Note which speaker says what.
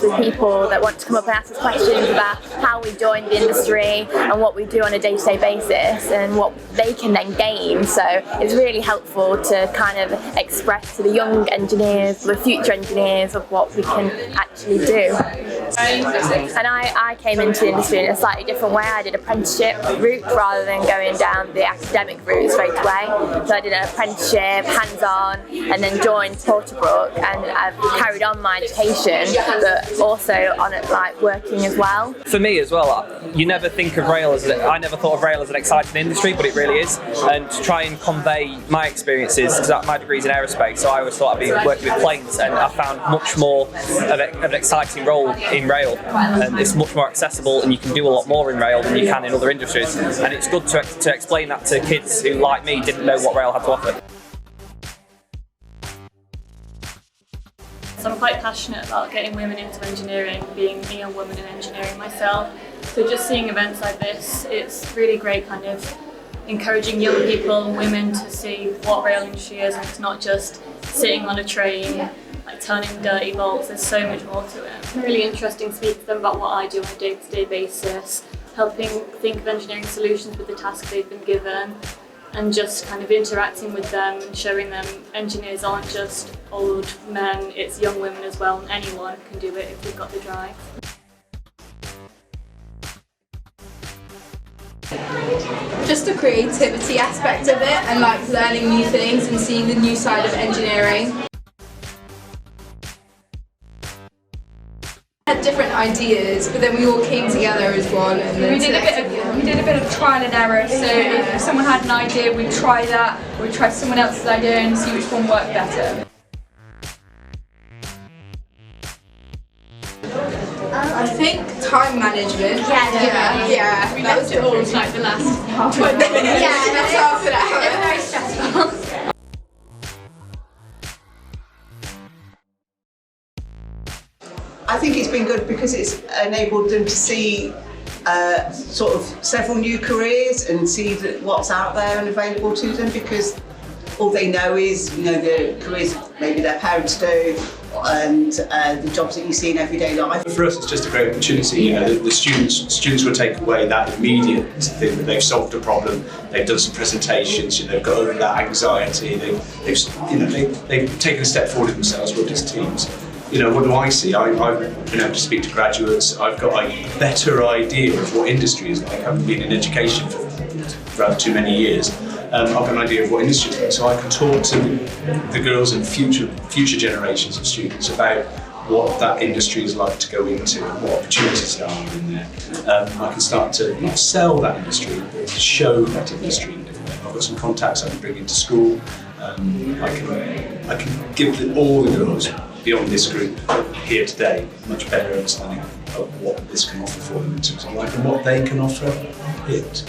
Speaker 1: with people that want to come up and ask us questions about how we joined the industry and what we do on a day-to-day basis and what they can then gain. So it's really helpful to kind of express to the young engineers, the future engineers, of what we can actually do. And I came into the industry in a slightly different way. I did apprenticeship route rather than going down the academic route straight away. So I did an apprenticeship, hands-on, and then joined Porterbrook, and I've carried on my education, but also on it, like working as well.
Speaker 2: For me as well, you never think of rail as I never thought of rail as an exciting industry, but it really is. And to try and convey my experiences, because my degree's in aerospace, so I always thought I'd be working with planes, and I found much more of an exciting role in rail, and it's much more accessible, and you can do a lot more in rail than you can in other industries. And it's good to explain that to kids who, like me, didn't know what rail had to offer.
Speaker 3: So I'm quite passionate about getting women into engineering, being a young woman in engineering myself. So just seeing events like this, it's really great kind of encouraging young people and women to see what rail industry is, and it's not just sitting on a train, like turning dirty bolts. There's so much more to it. It's really interesting to speak to them about what I do on a day-to-day basis, helping think of engineering solutions with the tasks they've been given, and just kind of interacting with them and showing them engineers aren't just old men, it's young women as well, and anyone can do it if they've got the drive.
Speaker 4: Just the creativity aspect of it, and like learning new things and seeing the new side of engineering. Had different ideas, but then we all came together as one. And then
Speaker 5: we did a bit of trial and error. So if someone had an idea, we'd try that, or we'd try someone else's idea and see which one worked better.
Speaker 4: I think time management. Yeah.
Speaker 5: We left it all like the last 20 minutes.
Speaker 4: That's after that.
Speaker 5: It's very stressful.
Speaker 6: I think it's been good because it's enabled them to see sort of several new careers and see what's out there and available to them, because all they know is, the careers maybe their parents do, and the jobs that you see in everyday life.
Speaker 7: For us, it's just a great opportunity. The students will take away that immediate thing that they've solved a problem, they've done some presentations, they've got over that anxiety, they've taken a step forward in themselves, worked as teams. What do I see? I've been able to speak to graduates. I've got a better idea of what industry is like. I haven't been in education for rather too many years. I've got an idea of what industry is like, so I can talk to the girls and future generations of students about what that industry is like to go into and what opportunities there are in there. I can start to not sell that industry, but to show that industry. I've got some contacts I can bring into school. I can give all the girls beyond this group here today much better understanding of what this can offer for them in terms of life and what they can offer it.